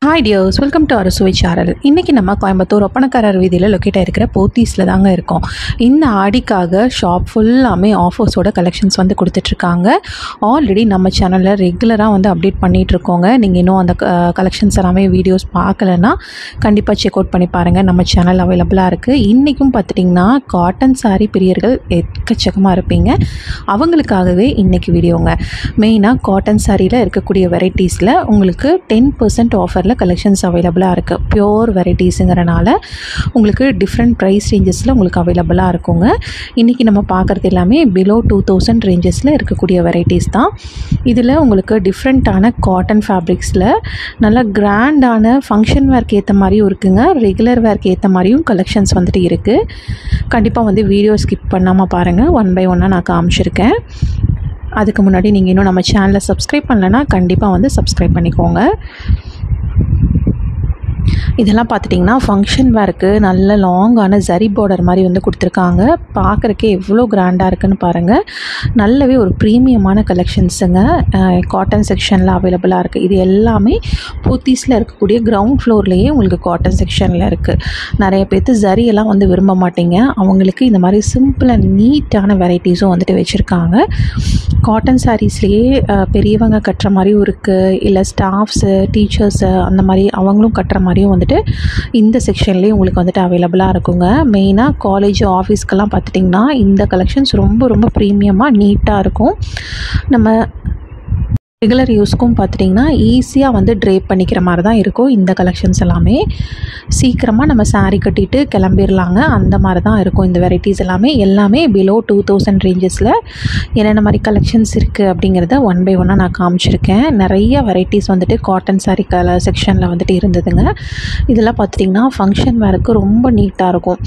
Hi dears, welcome to அரசுவை channel. இன்றைக்கி நம்ம கோயம்புத்தூர் ஒப்பனக்காரர் வீதியில் லொக்கேட் ஆகிருக்கிற போத்தீஸில் தாங்க இருக்கோம். இந்த ஆடிக்காக ஷாப் ஃபுல்லாமே ஆஃபர்ஸோட கலெக்ஷன்ஸ் வந்து கொடுத்துட்ருக்காங்க. ஆல்ரெடி நம்ம சேனலில் ரெகுலராக வந்து அப்டேட் பண்ணிகிட்ருக்கோங்க. நீங்கள் இன்னும் அந்த கலெக்ஷன்ஸ் எல்லாமே வீடியோஸ் பார்க்கலன்னா கண்டிப்பாக செக் அவுட் பண்ணி பாருங்கள். நம்ம சேனல் அவைலபிளாக இருக்குது. இன்றைக்கும் பார்த்துட்டிங்கன்னா காட்டன் சாரீ பிரியர்கள் எக்கச்சக்கமாக இருப்பீங்க. அவங்களுக்காகவே இன்றைக்கி வீடியோங்க. மெயினாக காட்டன் சாரியில் இருக்கக்கூடிய வெரைட்டிஸில் உங்களுக்கு 10% ஆஃபரில் கலெக்ஷன்ஸ் அவைலபிளாக இருக்குது. பியோர் வெரைட்டிஸுங்கிறனால உங்களுக்கு டிஃப்ரெண்ட் ப்ரைஸ் ரேஞ்சஸில் உங்களுக்கு அவைலபிளாக இருக்குங்க. இன்றைக்கி நம்ம பார்க்குறது எல்லாமே பிலோ 2000 ரேஞ்சஸில் இருக்கக்கூடிய வெரைட்டிஸ் தான். இதில் உங்களுக்கு டிஃப்ரெண்ட்டான காட்டன் ஃபேப்ரிக்ஸில் நல்ல கிராண்டான ஃபங்க்ஷன் வேர்க்கு ஏற்ற மாதிரியும் இருக்குங்க, ரெகுலர் வேர்க்கு ஏற்ற மாதிரியும் கலெக்ஷன்ஸ் வந்துட்டு இருக்குது. கண்டிப்பாக வந்து வீடியோ ஸ்கிப் பண்ணாமல் பாருங்கள். ஒன் பை ஒன்னாக நான் காமிச்சிருக்கேன். அதுக்கு முன்னாடி நீங்கள் இன்னும் நம்ம சேனலை சப்ஸ்கிரைப் பண்ணலைன்னா கண்டிப்பாக வந்து சப்ஸ்கிரைப் பண்ணிக்கோங்க. இதெல்லாம் பார்த்துட்டிங்கன்னா ஃபங்க்ஷன் வேர்க்கு நல்ல லாங்கான ஜரி பார்டர் மாதிரி வந்து கொடுத்துருக்காங்க. பார்க்குறக்கே எவ்வளோ கிராண்டாக இருக்குதுன்னு பாருங்கள். நல்லவே ஒரு ப்ரீமியமான கலெக்ஷன்ஸுங்க காட்டன் செக்ஷனில் அவைலபிளாக இருக்குது. இது எல்லாமே போத்தீஸில் இருக்கக்கூடிய கிரவுண்ட் ஃப்ளோர்லேயே உங்களுக்கு காட்டன் செக்ஷனில் இருக்குது. நிறைய பேர்த்து ஜரியெல்லாம் வந்து விரும்ப மாட்டீங்க. அவங்களுக்கு இந்த மாதிரி சிம்பிள் அண்ட் நீட்டான வெரைட்டிஸும் வந்துட்டு வச்சுருக்காங்க. காட்டன் சாரீஸ்லேயே பெரியவங்க கட்டுற மாதிரியும் இருக்குது, இல்லை ஸ்டாஃப்ஸு, டீச்சர்ஸு அந்த மாதிரி அவங்களும் கட்டுற மாதிரியும் வந்துட்டு இந்த செக்ஷன்லேயே உங்களுக்கு வந்துட்டு அவைலபிளாக இருக்குங்க. மெயினாக காலேஜ் ஆஃபீஸ்க்கெல்லாம் பார்த்துட்டிங்கன்னா இந்த கலெக்ஷன்ஸ் ரொம்ப ரொம்ப ப்ரீமியமாக நீட்டாக இருக்கும். நம்ம ரெகுலர் யூஸ்க்கும் பார்த்துட்டிங்கன்னா ஈஸியாக வந்து ட்ரேப் பண்ணிக்கிற மாதிரி தான் இருக்கும். இந்த கலெக்ஷன்ஸ் எல்லாமே சீக்கிரமாக நம்ம சாரீ கட்டிட்டு கிளம்பிடலாங்க, அந்த மாதிரி தான் இருக்கும். இந்த வெரைட்டிஸ் எல்லாமே பிலோ 2000 ரேஞ்சஸில் என்னென்ன மாதிரி கலெக்ஷன்ஸ் இருக்குது அப்படிங்கிறத ஒன் பை ஒன்னாக நான் காமிச்சிருக்கேன். நிறைய வெரைட்டிஸ் வந்துட்டு காட்டன் சாரீ செக்ஷனில் வந்துட்டு இருந்ததுங்க. இதெல்லாம் பார்த்துட்டிங்கன்னா ஃபங்க்ஷன் வேருக்கு ரொம்ப நீட்டாக இருக்கும்.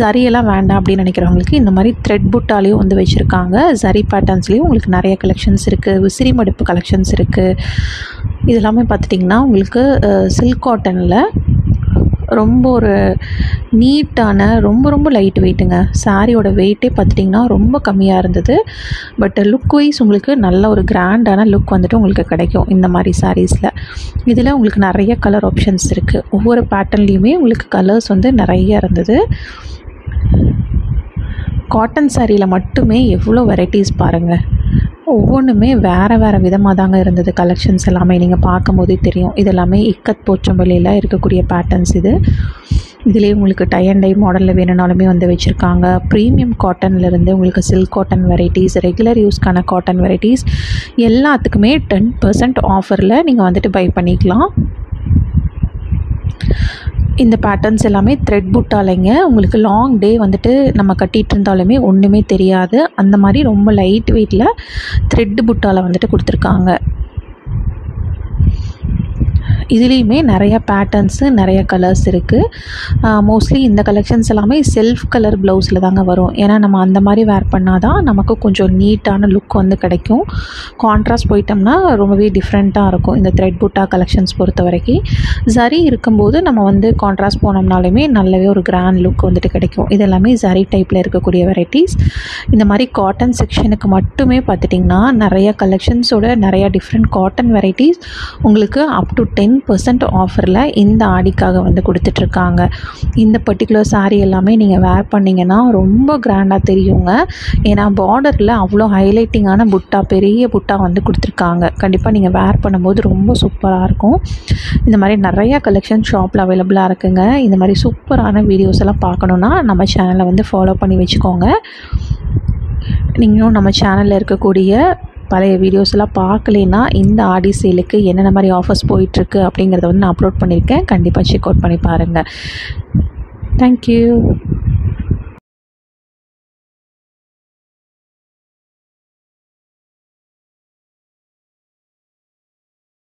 ஜரியெல்லாம் வேண்டாம் அப்படின்னு நினைக்கிறவங்களுக்கு இந்த மாதிரி த்ரெட் புட்டாலேயும் வந்து வச்சுருக்காங்க. ஜரி பேட்டர்ன்ஸ்லேயும் உங்களுக்கு நிறைய கலெக்ஷன்ஸ் இருக்குது. விசிறி மடிப்பு கலெக்ஷன்ஸ் இருக்குது. இது எல்லாமே பார்த்துட்டிங்கன்னா உங்களுக்கு சில்க் காட்டனில் ரொம்ப ஒரு நீட்டான ரொம்ப ரொம்ப லைட் வெயிட்டுங்க. சாரியோட வெயிட்டே பார்த்துட்டிங்கன்னா ரொம்ப கம்மியாக இருந்தது. பட் லுக் வைஸ் உங்களுக்கு நல்ல ஒரு கிராண்டான லுக் வந்துட்டு உங்களுக்கு கிடைக்கும் இந்த மாதிரி சாரீஸில். இதில் உங்களுக்கு நிறைய கலர் ஆப்ஷன்ஸ் இருக்குது. ஒவ்வொரு பேட்டர்ன்லேயுமே உங்களுக்கு கலர்ஸ் வந்து நிறைய இருந்தது. காட்டன் சாரியில் மட்டுமே எவ்வளோ வெரைட்டிஸ் பாருங்கள். ஒவ்வொன்றுமே வேறு வேறு விதமாக தாங்க இருந்தது. கலெக்ஷன்ஸ் எல்லாமே நீங்கள் பார்க்கும் போதே தெரியும். இது எல்லாமே இக்கத் போச்சம்பள்ளியில் இருக்கக்கூடிய பேட்டர்ன்ஸ். இதுலேயே உங்களுக்கு டை அண்ட் டை மாடலில் வேணுனாலுமே வந்து வச்சுருக்காங்க. ப்ரீமியம் காட்டன்லேருந்து உங்களுக்கு சில்க் காட்டன் வெரைட்டிஸ், ரெகுலர் யூஸ்க்கான காட்டன் வெரைட்டிஸ் எல்லாத்துக்குமே 10% ஆஃபரில் நீங்கள் வந்துட்டு பை பண்ணிக்கலாம். இந்த பேட்டர்ன்ஸ் எல்லாமே த்ரெட் புட்டாலைங்க. உங்களுக்கு லாங் டே வந்துட்டு நம்ம கட்டிகிட்டு இருந்தாலுமே ஒன்றுமே தெரியாது. அந்த மாதிரி ரொம்ப லைட் வெயிட்டில் த்ரெட் புட்டாவில் வந்துட்டு கொடுத்துருக்காங்க. இதுலேயுமே நிறைய பேட்டர்ன்ஸு, நிறைய கலர்ஸ் இருக்குது. மோஸ்ட்லி இந்த கலெக்ஷன்ஸ் எல்லாமே செல்ஃப் கலர் ப்ளவுஸில் தாங்க வரும். ஏன்னா நம்ம அந்த மாதிரி வேர் பண்ணால் தான் நமக்கு கொஞ்சம் நீட்டான லுக் வந்து கிடைக்கும். கான்ட்ராஸ்ட் போயிட்டோம்னா ரொம்பவே டிஃப்ரெண்ட்டாக இருக்கும் இந்த த்ரெட் புட்டா கலெக்ஷன்ஸ் பொறுத்த வரைக்கும். ஜரி இருக்கும்போது நம்ம வந்து கான்ட்ராஸ்ட் போனோம்னாலுமே நல்லாவே ஒரு கிராண்ட் லுக் வந்துட்டு கிடைக்கும். இது எல்லாமே ஜரி டைப்பில் இருக்கக்கூடிய வெரைட்டிஸ். இந்த மாதிரி காட்டன் செக்ஷனுக்கு மட்டுமே பார்த்துட்டிங்கன்னா நிறைய கலெக்ஷன்ஸோட நிறையா டிஃப்ரெண்ட் காட்டன் வெரைட்டிஸ் உங்களுக்கு அப் டு 10% ஆஃபரில் இந்த ஆடிக்காக வந்து கொடுத்துட்ருக்காங்க. இந்த பர்டிகுலர் சாரீ எல்லாமே நீங்கள் வேர் பண்ணிங்கன்னா ரொம்ப கிராண்டாக தெரியுங்க. ஏன்னா பார்டரில் அவ்வளோ ஹைலைட்டிங்கான புட்டா, பெரிய புட்டா வந்து கொடுத்துருக்காங்க. கண்டிப்பாக நீங்கள் வேர் பண்ணும்போது ரொம்ப சூப்பராக இருக்கும். இந்த மாதிரி நிறையா கலெக்ஷன் ஷாப்பில் அவைலபிளாக இருக்குங்க. இந்த மாதிரி சூப்பரான வீடியோஸ் எல்லாம் பார்க்கணுன்னா நம்ம சேனலை வந்து ஃபாலோ பண்ணி வச்சுக்கோங்க. நீங்களும் நம்ம சேனலில் இருக்கக்கூடிய பழைய வீடியோஸ் எல்லாம் பார்க்கலைன்னா இந்த ஆடி சேலுக்கு என்னென்ன மாதிரி ஆஃபர்ஸ் போயிட்டுருக்கு அப்படிங்கிறத வந்து நான் அப்லோட் பண்ணியிருக்கேன். கண்டிப்பாக செக் அவுட் பண்ணி பாருங்கள். தேங்க்யூ.